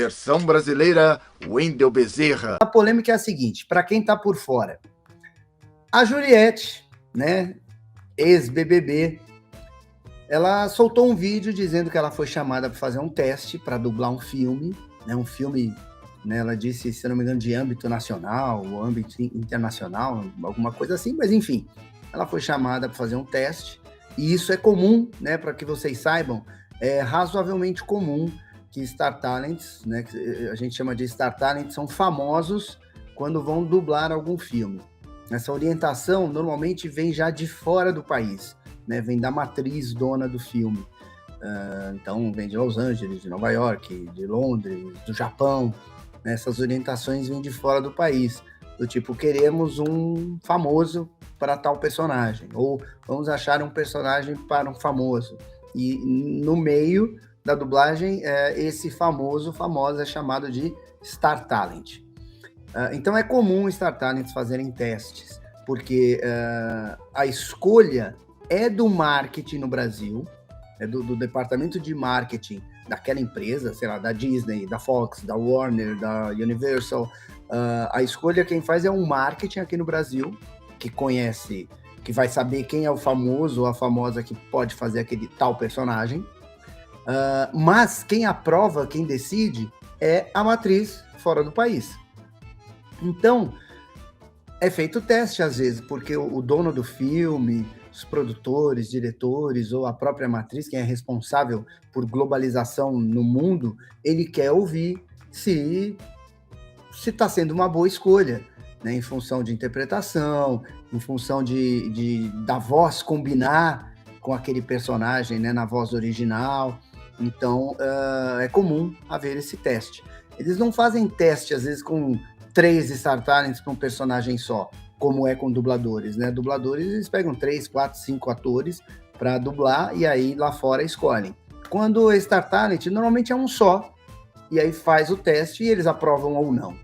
Versão brasileira, Wendel Bezerra. A polêmica é a seguinte, para quem tá por fora. A Juliette, né, ex-BBB, ela soltou um vídeo dizendo que ela foi chamada para fazer um teste para dublar um filme, né, né, ela disse, se não me engano, de âmbito nacional ou âmbito internacional, alguma coisa assim, mas enfim, ela foi chamada para fazer um teste, e isso é comum, né, para que vocês saibam, é razoavelmente comum que Star Talents, né, que a gente chama de Star Talents, são famosos quando vão dublar algum filme. Essa orientação normalmente vem já de fora do país, né, vem da matriz dona do filme. Então, vem de Los Angeles, de Nova York, de Londres, do Japão. Né, essas orientações vêm de fora do país, do tipo, queremos um famoso para tal personagem, ou vamos achar um personagem para um famoso. E no meio da dublagem, esse famosa é chamado de Star Talent. Então é comum Star Talents fazerem testes, porque a escolha é do marketing no Brasil, é do departamento de marketing daquela empresa, sei lá, da Disney, da Fox, da Warner, da Universal. A escolha quem faz é um marketing aqui no Brasil, que conhece, que vai saber quem é o famoso ou a famosa que pode fazer aquele tal personagem. Mas quem aprova, quem decide, é a matriz fora do país. Então, é feito teste às vezes, porque o dono do filme, os produtores, diretores ou a própria matriz, quem é responsável por globalização no mundo, ele quer ouvir se está sendo uma boa escolha, né, em função de interpretação, em função da voz combinar com aquele personagem, né, na voz original. Então, é comum haver esse teste. Eles não fazem teste, às vezes, com 3 Star Talents para um personagem só, como é com dubladores, né? Dubladores, eles pegam 3, 4, 5 atores para dublar e aí lá fora escolhem. Quando é Star Talent, normalmente é um só, e aí faz o teste e eles aprovam ou não.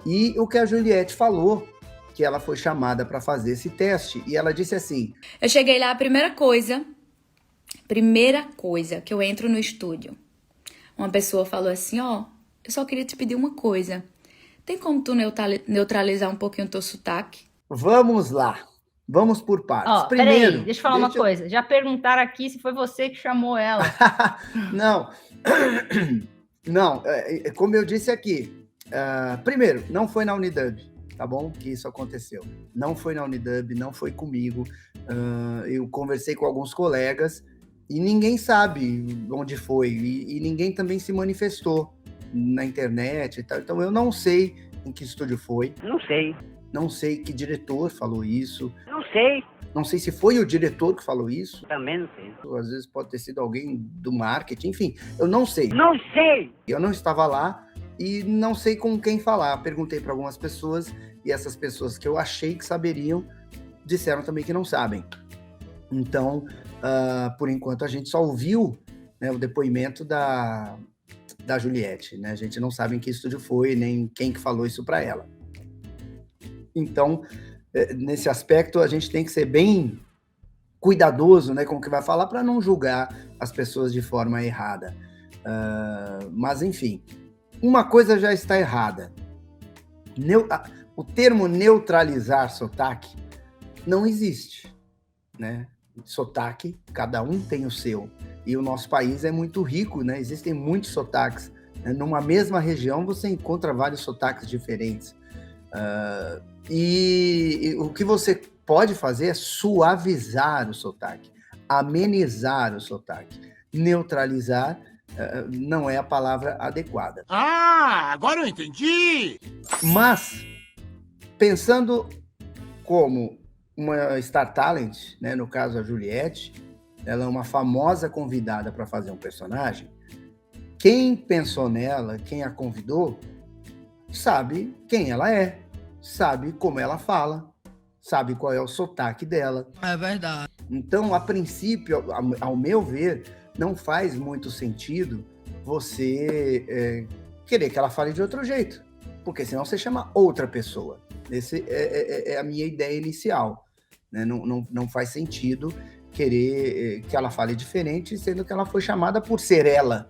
E o que a Juliette falou, que ela foi chamada para fazer esse teste, e ela disse assim... Eu cheguei lá, a primeira coisa que eu entro no estúdio, uma pessoa falou assim, eu só queria te pedir uma coisa. Tem como tu neutralizar um pouquinho o teu sotaque? Vamos lá. Vamos por partes. Primeiro, peraí, deixa eu falar uma coisa. Já perguntaram aqui se foi você que chamou ela. Não. Não, como eu disse aqui, primeiro, não foi na Unidub, tá bom? Que isso aconteceu. Não foi na Unidub, não foi comigo. Eu conversei com alguns colegas e ninguém sabe onde foi. E ninguém também se manifestou na internet e tal. Então eu não sei em que estúdio foi. Não sei que diretor falou isso. Não sei se foi o diretor que falou isso. Também não sei. Às vezes pode ter sido alguém do marketing, enfim, eu não sei. Não sei! Eu não estava lá e não sei com quem falar. Perguntei para algumas pessoas e essas pessoas que eu achei que saberiam disseram também que não sabem. Então, por enquanto, a gente só ouviu, né, o depoimento da Juliette, né? A gente não sabe em que estúdio foi, nem quem que falou isso para ela. Então, nesse aspecto, a gente tem que ser bem cuidadoso, né, com o que vai falar para não julgar as pessoas de forma errada. Mas, enfim, uma coisa já está errada. O termo neutralizar sotaque não existe, né? Sotaque, cada um tem o seu. E o nosso país é muito rico, né? Existem muitos sotaques. Numa mesma região, você encontra vários sotaques diferentes. E o que você pode fazer é suavizar o sotaque, amenizar o sotaque. Neutralizar não é a palavra adequada. Agora eu entendi! Mas, pensando como uma Star Talent, né, no caso a Juliette, ela é uma famosa convidada para fazer um personagem, quem pensou nela, quem a convidou, sabe quem ela é, sabe como ela fala, sabe qual é o sotaque dela. É verdade. Então, a princípio, ao meu ver, não faz muito sentido você querer que ela fale de outro jeito, porque senão você chama outra pessoa. Essa é a minha ideia inicial. Né? Não faz sentido querer que ela fale diferente, sendo que ela foi chamada por ser ela.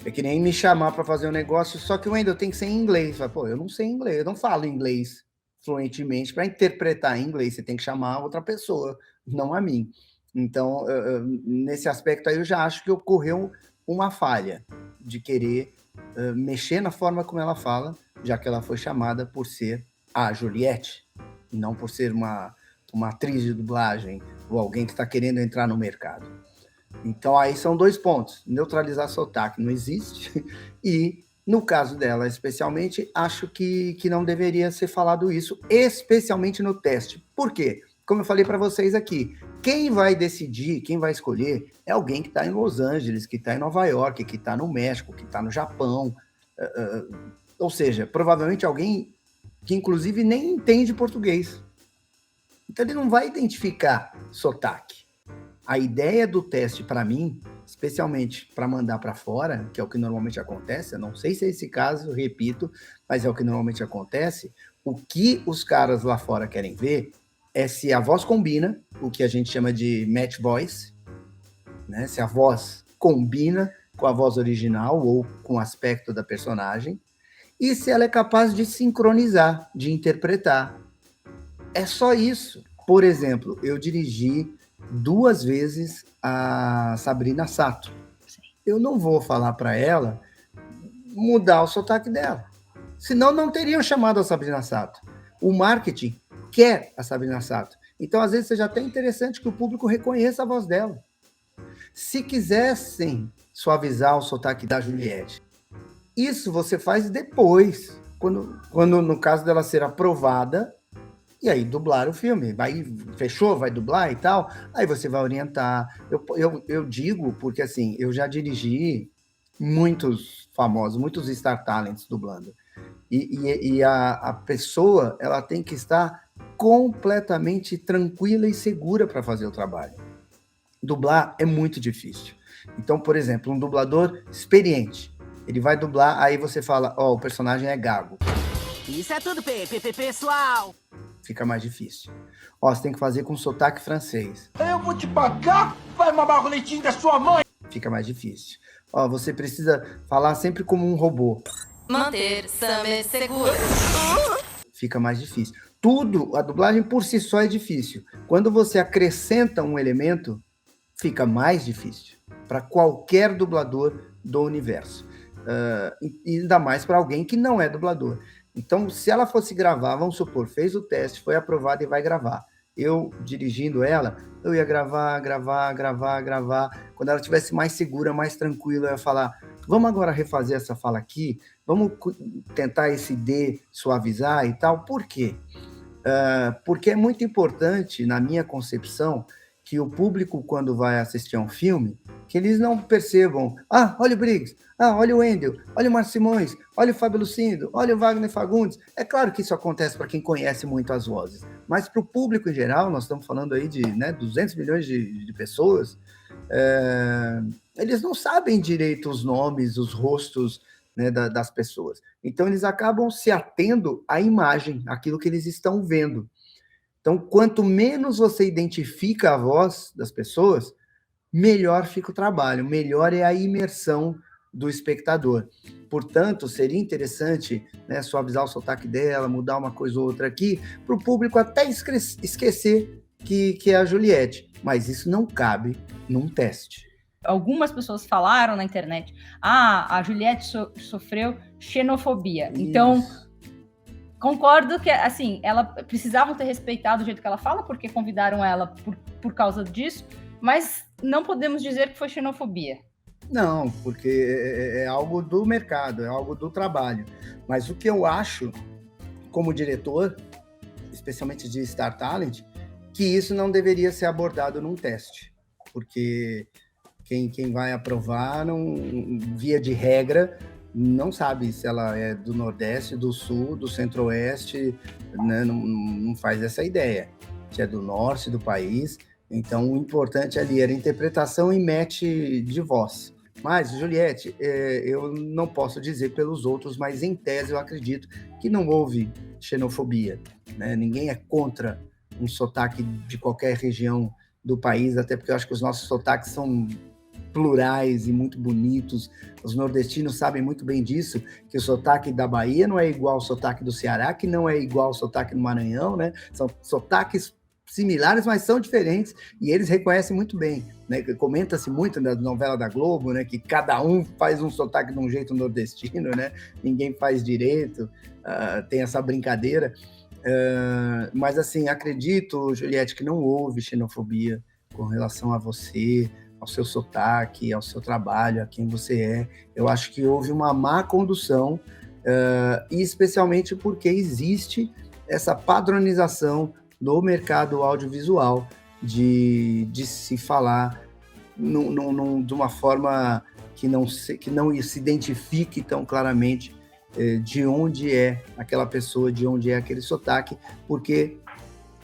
É que nem me chamar para fazer um negócio, só que o Wendel tem que ser em inglês. Fala, pô, eu não sei inglês, eu não falo inglês fluentemente. Para interpretar em inglês, você tem que chamar outra pessoa, não a mim. Então, nesse aspecto aí, eu já acho que ocorreu uma falha de querer mexer na forma como ela fala, já que ela foi chamada por ser a Juliette, e não por ser uma atriz de dublagem ou alguém que está querendo entrar no mercado. Então, aí são 2 pontos. Neutralizar sotaque não existe. E, no caso dela, especialmente, acho que não deveria ser falado isso, especialmente no teste. Por quê? Como eu falei para vocês aqui, quem vai decidir, quem vai escolher, é alguém que está em Los Angeles, que está em Nova York, que está no México, que está no Japão. Ou seja, provavelmente alguém que, inclusive, nem entende português. Então, ele não vai identificar sotaque. A ideia do teste, para mim, especialmente para mandar para fora, que é o que normalmente acontece, eu não sei se é esse caso, repito, mas é o que normalmente acontece, o que os caras lá fora querem ver é se a voz combina, o que a gente chama de match voice, né? Se a voz combina com a voz original ou com o aspecto da personagem, e se ela é capaz de sincronizar, de interpretar. É só isso. Por exemplo, eu dirigi 2 vezes a Sabrina Sato. Eu não vou falar para ela mudar o sotaque dela. Senão não teriam chamado a Sabrina Sato. O marketing quer a Sabrina Sato. Então, às vezes, seja até interessante que o público reconheça a voz dela. Se quisessem suavizar o sotaque da Juliette, isso você faz depois, quando no caso dela ser aprovada, e aí dublar o filme, fechou, vai dublar e tal, aí você vai orientar. Eu digo porque, assim, eu já dirigi muitos famosos, muitos Star Talents dublando, e a pessoa, ela tem que estar completamente tranquila e segura para fazer o trabalho. Dublar é muito difícil. Então, por exemplo, um dublador experiente, ele vai dublar, aí você fala, o personagem é gago. Isso é tudo, pessoal! Fica mais difícil. Você tem que fazer com sotaque francês. Eu vou te pagar, vai mamar o leitinho da sua mãe. Fica mais difícil. Você precisa falar sempre como um robô. Manter Summer seguro. Fica mais difícil. Tudo, a dublagem por si só é difícil. Quando você acrescenta um elemento, fica mais difícil. Para qualquer dublador do universo. E ainda mais para alguém que não é dublador. Então, se ela fosse gravar, vamos supor, fez o teste, foi aprovada e vai gravar. Eu, dirigindo ela, eu ia gravar. Quando ela estivesse mais segura, mais tranquila, eu ia falar, vamos agora refazer essa fala aqui, vamos tentar esse D suavizar e tal. Por quê? Porque é muito importante, na minha concepção, que o público, quando vai assistir a um filme, que eles não percebam, olha o Briggs, olha o Wendel, olha o Marcio Simões, olha o Fábio Lucindo, olha o Wagner Fagundes. É claro que isso acontece para quem conhece muito as vozes, mas para o público em geral, nós estamos falando aí de 200 milhões de pessoas, eles não sabem direito os nomes, os rostos, né, das pessoas. Então, eles acabam se atendo à imagem, àquilo que eles estão vendo. Então, quanto menos você identifica a voz das pessoas, melhor fica o trabalho, melhor é a imersão do espectador. Portanto, seria interessante, né, suavizar o sotaque dela, mudar uma coisa ou outra aqui, para o público até esquecer que é a Juliette. Mas isso não cabe num teste. Algumas pessoas falaram na internet, a Juliette sofreu xenofobia. Isso. Então, concordo que, assim, ela precisavam ter respeitado o jeito que ela fala, porque convidaram ela por causa disso, mas não podemos dizer que foi xenofobia. Não, porque é algo do mercado, é algo do trabalho. Mas o que eu acho, como diretor, especialmente de Star Talent, que isso não deveria ser abordado num teste. Porque quem vai aprovar, via de regra, não sabe se ela é do Nordeste, do Sul, do Centro-Oeste, né? Não faz essa ideia. Se é do Norte do país. Então, o importante ali era interpretação e match de voz. Mas, Juliette, eu não posso dizer pelos outros, mas em tese eu acredito que não houve xenofobia, né? Ninguém é contra um sotaque de qualquer região do país, até porque eu acho que os nossos sotaques são plurais e muito bonitos. Os nordestinos sabem muito bem disso, que o sotaque da Bahia não é igual ao sotaque do Ceará, que não é igual ao sotaque do Maranhão, né? São sotaques similares, mas são diferentes, e eles reconhecem muito bem, né? Comenta-se muito na novela da Globo, né? Que cada um faz um sotaque de um jeito nordestino, né? Ninguém faz direito, tem essa brincadeira. Mas assim, acredito, Juliette, que não houve xenofobia com relação a você, ao seu sotaque, ao seu trabalho, a quem você é. Eu acho que houve uma má condução, e especialmente porque existe essa padronização no mercado audiovisual de se falar de uma forma que não se identifique tão claramente de onde é aquela pessoa, de onde é aquele sotaque, porque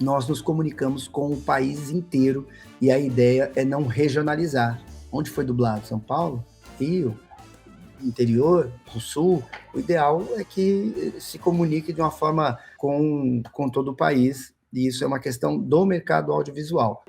nós nos comunicamos com o país inteiro e a ideia é não regionalizar. Onde foi dublado? São Paulo? Rio? Interior? Do Sul? O ideal é que se comunique de uma forma com todo o país, e isso é uma questão do mercado audiovisual.